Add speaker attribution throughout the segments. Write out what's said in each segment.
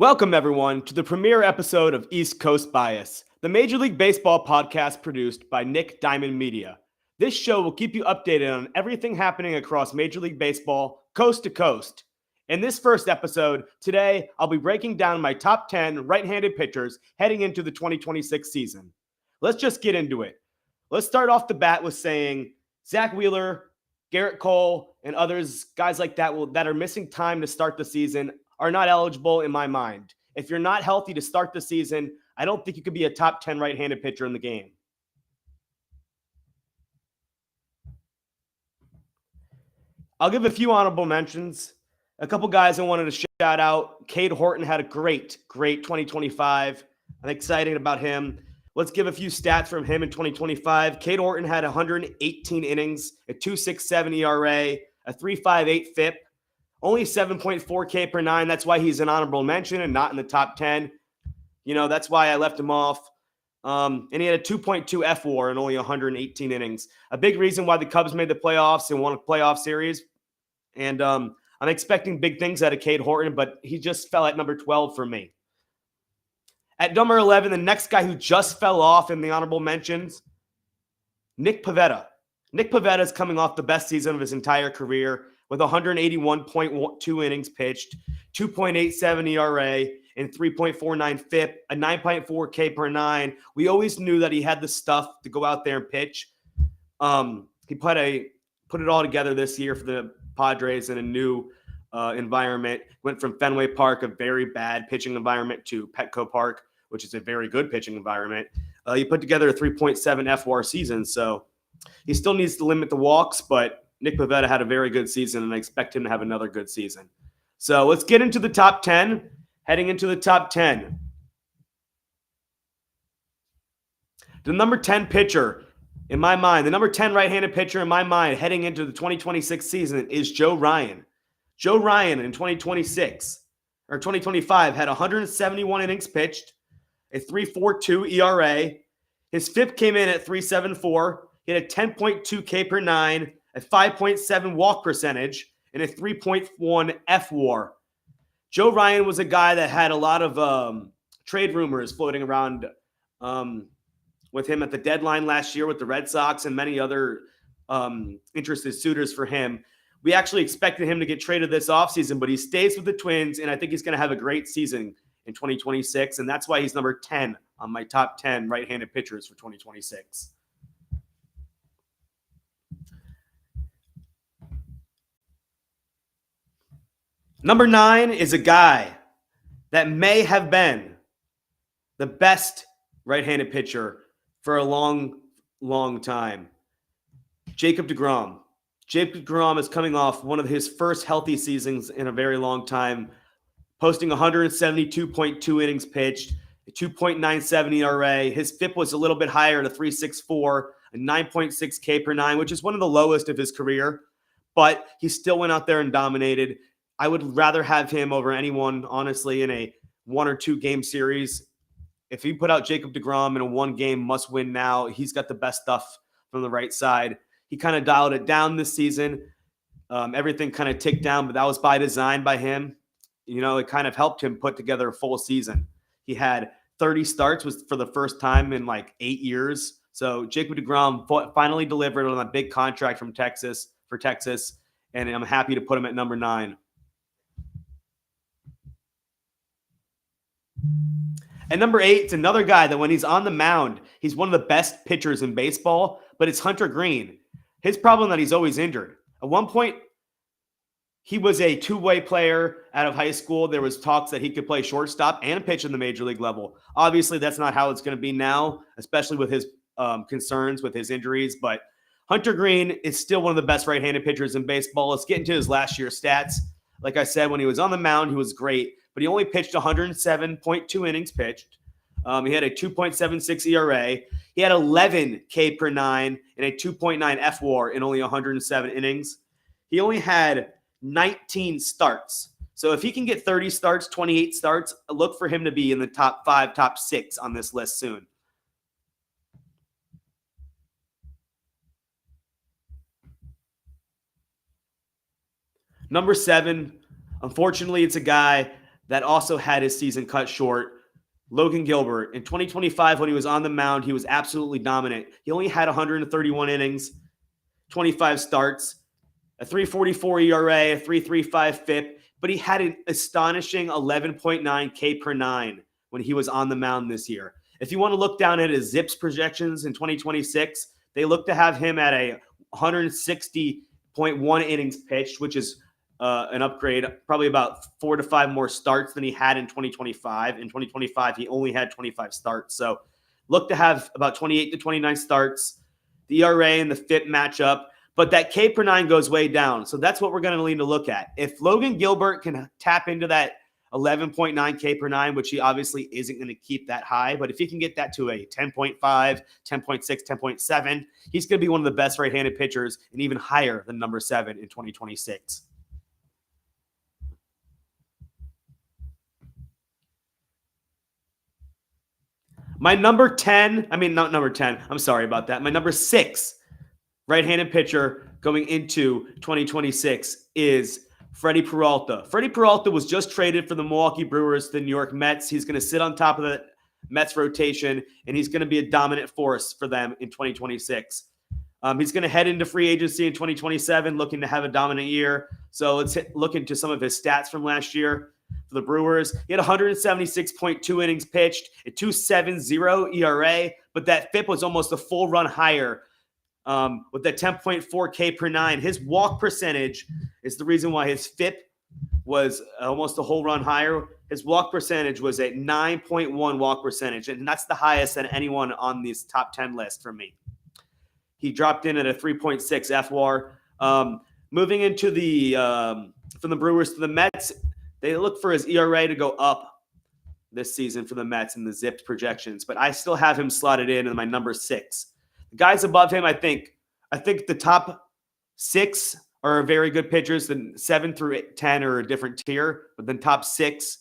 Speaker 1: Welcome, everyone, to the premiere episode of East Coast Bias, the Major League Baseball podcast produced by Nick Diamond Media. This show will keep you updated on everything happening across Major League Baseball, coast to coast. In this first episode, today, I'll be breaking down my top 10 right-handed pitchers heading into the 2026 season. Let's just get into it. Let's start off the bat with saying Zach Wheeler, Garrett Cole, and others, guys like that that are missing time to start the season, are not eligible in my mind. If you're not healthy to start the season, I don't think you could be a top 10 right-handed pitcher in the game. I'll give a few honorable mentions. A couple guys I wanted to shout out. Cade Horton had a great 2025. I'm excited about him. Let's give a few stats from him in 2025. Cade Horton had 118 innings, a 2.67 ERA, a 3.58 FIP, only 7.4 K per nine. That's why he's an honorable mention and not in the top 10. That's why I left him off. And he had a 2.2 FWAR in only 118 innings. A big reason why the Cubs made the playoffs and won a playoff series. And I'm expecting big things out of Cade Horton, but he just fell at number 12 for me. At number 11, the next guy who just fell off in the honorable mentions, Nick Pivetta. Nick Pivetta is coming off the best season of his entire career with 181.2 innings pitched, 2.87 ERA, and 3.49 FIP, a 9.4 K per nine. We always knew that he had the stuff to go out there and pitch. He put it all together this year for the Padres in a new environment. Went from Fenway Park, a very bad pitching environment, to Petco Park, which is a very good pitching environment. He put together a 3.7 FWAR season, so he still needs to limit the walks, but Nick Pivetta had a very good season, and I expect him to have another good season. So let's get into the top 10. Heading into the top 10. The number 10 pitcher in my mind, the number 10 right-handed pitcher in my mind heading into the 2026 season is Joe Ryan. Joe Ryan in 2025 had 171 innings pitched, a 3.42 ERA. His FIP came in at 3.74. He had a 10.2 K per nine, a 5.7 walk percentage, and a 3.1 FWAR. Joe Ryan was a guy that had a lot of trade rumors floating around with him at the deadline last year with the Red Sox and many other interested suitors for him. We actually expected him to get traded this offseason, but he stays with the Twins, and I think he's going to have a great season in 2026, and that's why he's number 10 on my top 10 right-handed pitchers for 2026. Number 9 is a guy that may have been the best right-handed pitcher for a long, long time. Jacob deGrom. Jacob deGrom is coming off one of his first healthy seasons in a very long time, posting 172.2 innings pitched, a 2.97 ERA. His FIP was a little bit higher at a 3.64, a 9.6 K per nine, which is one of the lowest of his career, but he still went out there and dominated. I would rather have him over anyone, honestly, in a 1 or 2 game series. If you put out Jacob deGrom in a 1-game must-win now, he's got the best stuff from the right side. He kind of dialed it down this season. Everything kind of ticked down, but that was by design by him. It kind of helped him put together a full season. He had 30 starts for the first time in like 8 years. So Jacob deGrom finally delivered on a big contract for Texas, and I'm happy to put him at number 9. And number 8, it's another guy that when he's on the mound, he's one of the best pitchers in baseball, but it's Hunter Greene. His problem that he's always injured. At one point, he was a two-way player out of high school. There was talks that he could play shortstop and pitch in the major league level. Obviously, that's not how it's going to be now, especially with his concerns with his injuries. But Hunter Greene is still one of the best right-handed pitchers in baseball. Let's get into his last year's stats. Like I said, when he was on the mound, he was great, but he only pitched 107.2 innings pitched. He had a 2.76 ERA. He had 11 K per nine and a 2.9 FWAR in only 107 innings. He only had 19 starts. So if he can get 30 starts, 28 starts, look for him to be in the top 5, top 6 on this list soon. Number 7, unfortunately, it's a guy that also had his season cut short. Logan Gilbert. In 2025, when he was on the mound, he was absolutely dominant. He only had 131 innings, 25 starts, a 3.44 ERA, a 3.35 FIP, but he had an astonishing 11.9 K per nine when he was on the mound this year. If you want to look down at his ZiPS projections in 2026, they look to have him at a 160.1 innings pitched, which is an upgrade, probably about 4 to 5 more starts than he had in 2025. In 2025, he only had 25 starts. So look to have about 28 to 29 starts. The ERA and the FIP match up, but that K per nine goes way down. So that's what we're going to need to look at. If Logan Gilbert can tap into that 11.9 K per nine, which he obviously isn't going to keep that high, but if he can get that to a 10.5, 10.6, 10.7, he's going to be one of the best right-handed pitchers and even higher than number 7 in 2026. My number 10, not number 10, I'm sorry about that. My number 6 right-handed pitcher going into 2026 is Freddie Peralta. Freddie Peralta was just traded for the Milwaukee Brewers to the New York Mets. He's going to sit on top of the Mets rotation, and he's going to be a dominant force for them in 2026. He's going to head into free agency in 2027, looking to have a dominant year. So let's look into some of his stats from last year for the Brewers. He had 176.2 innings pitched, a 2.70 ERA, but that FIP was almost a full run higher with that 10.4 K per nine. His walk percentage is the reason why his FIP was almost a whole run higher. His walk percentage was at 9.1 walk percentage, and that's the highest than anyone on this top 10 list for me. He dropped in at a 3.6 FWAR. Moving into the from the Brewers to the Mets, they look for his ERA to go up this season for the Mets in the ZiPS projections, but I still have him slotted in my number 6. The guys above him, I think the top 6 are very good pitchers. Then 7 through 10 are a different tier, but then top 6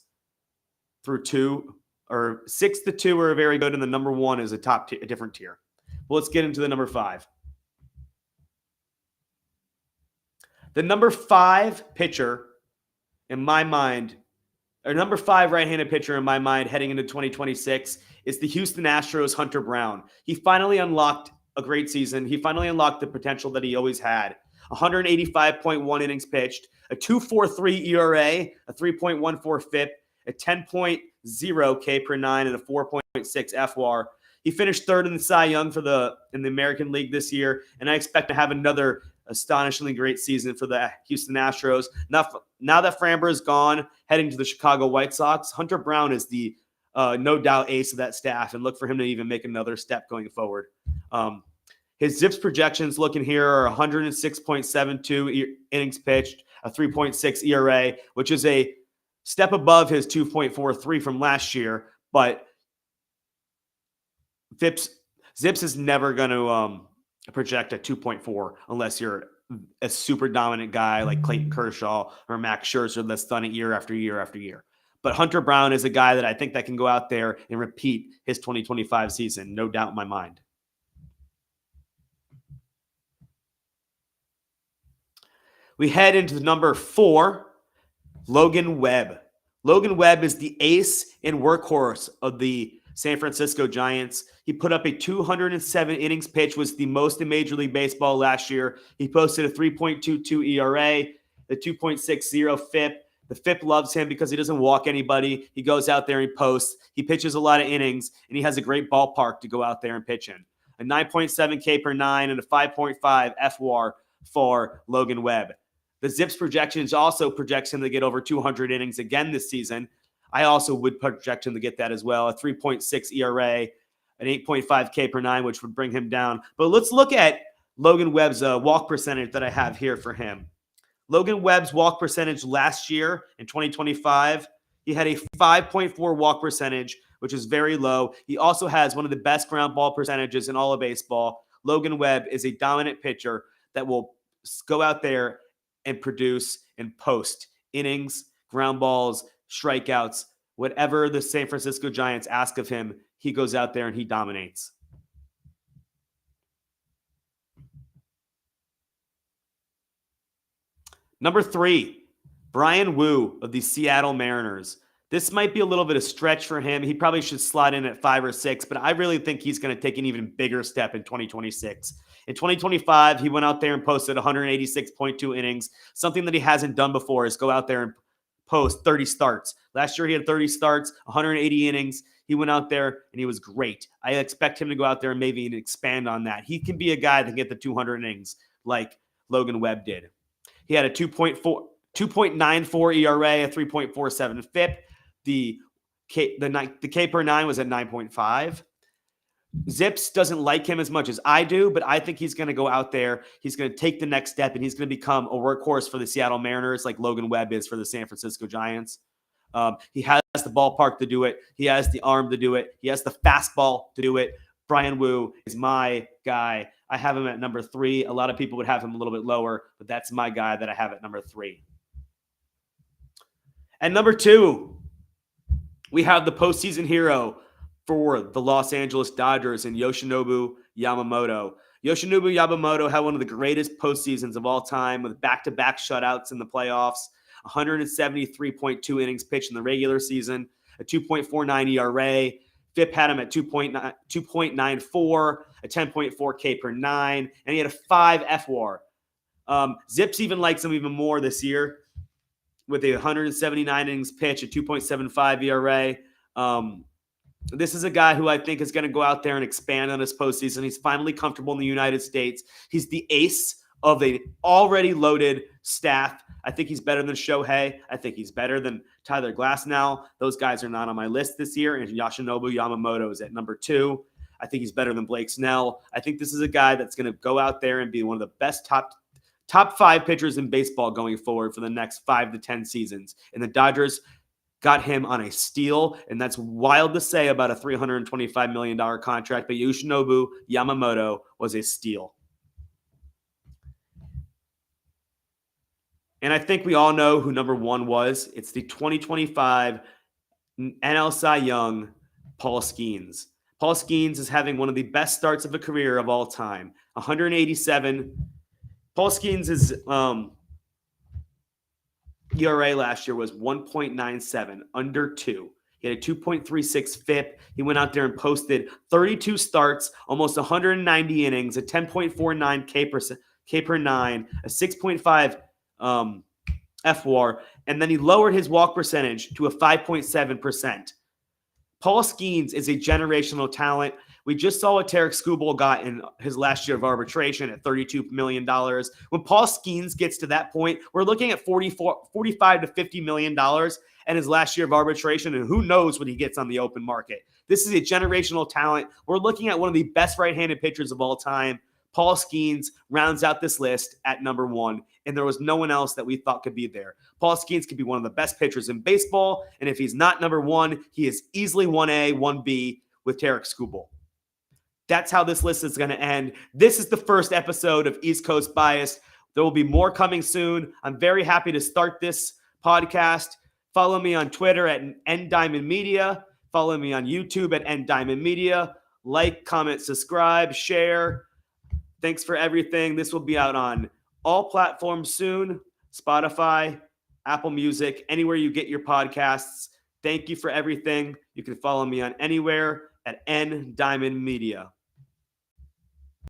Speaker 1: through 2 or 6 to 2 are very good, and the number 1 is a different tier. Well, let's get into the number 5. The number 5 pitcher in my mind, or number 5 right-handed pitcher in my mind heading into 2026 is the Houston Astros' Hunter Brown. He finally unlocked a great season. He finally unlocked the potential that he always had. 185.1 innings pitched, a 2.43 ERA, a 3.14 FIP, a 10.0 K per nine, and a 4.6 FWAR. He finished third in the Cy Young in the American League this year, and I expect to have another astonishingly great season for the Houston Astros. Now that Framber is gone, heading to the Chicago White Sox, Hunter Brown is the no doubt ace of that staff, and look for him to even make another step going forward. His ZiPS projections looking here are 106.72 innings pitched, a 3.6 ERA, which is a step above his 2.43 from last year, but ZiPS is never going to project a 2.4 unless you're a super dominant guy like Clayton Kershaw or Max Scherzer that's done it year after year after year. But Hunter Brown is a guy that I think that can go out there and repeat his 2025 season, no doubt in my mind. We head into the number 4, Logan Webb. Logan Webb is the ace and workhorse of the San Francisco Giants. He put up a 207 innings pitch, was the most in Major League Baseball last year. He posted a 3.22 ERA, the 2.60 FIP. The FIP loves him because he doesn't walk anybody. He goes out there and posts. He pitches a lot of innings, and he has a great ballpark to go out there and pitch in. A 9.7 K per nine and a 5.5 FWAR for Logan Webb. The ZiPS projections also projects him to get over 200 innings again this season. I also would project him to get that as well. A 3.6 ERA, an 8.5 K per nine, which would bring him down. But let's look at Logan Webb's walk percentage that I have here for him. Logan Webb's walk percentage last year in 2025, he had a 5.4 walk percentage, which is very low. He also has one of the best ground ball percentages in all of baseball. Logan Webb is a dominant pitcher that will go out there and produce and post innings, ground balls, strikeouts, whatever the San Francisco Giants ask of him, he goes out there and he dominates. Number 3, Brian Wu of the Seattle Mariners. This might be a little bit of stretch for him. He probably should slide in at 5 or 6, but I really think he's going to take an even bigger step in 2026. In 2025, he went out there and posted 186.2 innings. Something that he hasn't done before is go out there and post 30 starts. Last year, he had 30 starts, 180 innings. He went out there and he was great. I expect him to go out there and maybe expand on that. He can be a guy that can get the 200 innings like Logan Webb did. He had a 2.94 ERA, a 3.47 FIP. The K per 9 was at 9.5. Zips doesn't like him as much as I do, but I think he's going to go out there. He's going to take the next step, and he's going to become a workhorse for the Seattle Mariners like Logan Webb is for the San Francisco Giants. He has the ballpark to do it. He has the arm to do it. He has the fastball to do it. Bryan Woo is my guy. I have him at number 3. A lot of people would have him a little bit lower, but that's my guy that I have at number 3. At number 2, we have the postseason hero for the Los Angeles Dodgers and Yoshinobu Yamamoto. Yoshinobu Yamamoto had one of the greatest postseasons of all time with back-to-back shutouts in the playoffs, 173.2 innings pitched in the regular season, a 2.49 ERA. FIP had him at 2.94, a 10.4 K per 9, and he had a 5 FWAR. Zips even likes him even more this year with a 179 innings pitch, a 2.75 ERA. This is a guy who I think is going to go out there and expand on his postseason. He's finally comfortable in the United States. He's the ace of an already loaded staff. I think he's better than Shohei. I think he's better than Tyler Glasnow. Those guys are not on my list this year. And Yoshinobu Yamamoto is at number 2. I think he's better than Blake Snell. I think this is a guy that's going to go out there and be one of the best top 5 pitchers in baseball going forward for the next 5 to 10 seasons. And the Dodgers got him on a steal, and that's wild to say about a $325 million contract, but Yoshinobu Yamamoto was a steal. And I think we all know who number 1 was. It's the 2025 NL Cy Young, Paul Skeens. Paul Skeens is having one of the best starts of a career of all time. 187. Paul Skeens' ERA last year was 1.97, under 2. He had a 2.36 FIP. He went out there and posted 32 starts, almost 190 innings, a 10.49 K per 9, a 6.5 FWAR, and then he lowered his walk percentage to a 5.7%. Paul Skeens is a generational talent. We just saw what Tarik Skubal got in his last year of arbitration at $32 million. When Paul Skeens gets to that point, we're looking at $45 to $50 million and his last year of arbitration, and who knows what he gets on the open market. This is a generational talent. We're looking at one of the best right-handed pitchers of all time. Paul Skeens rounds out this list at number 1, and there was no one else that we thought could be there. Paul Skeens could be one of the best pitchers in baseball, and if he's not number 1, he is easily 1A, 1B with Tarik Skubal. That's how this list is going to end. This is the first episode of East Coast Bias. There will be more coming soon. I'm very happy to start this podcast. Follow me on Twitter at NDiamondMedia. Follow me on YouTube at NDiamondMedia. Like, comment, subscribe, share. Thanks for everything. This will be out on all platforms soon. Spotify, Apple Music, anywhere you get your podcasts. Thank you for everything. You can follow me on anywhere at NDiamondMedia.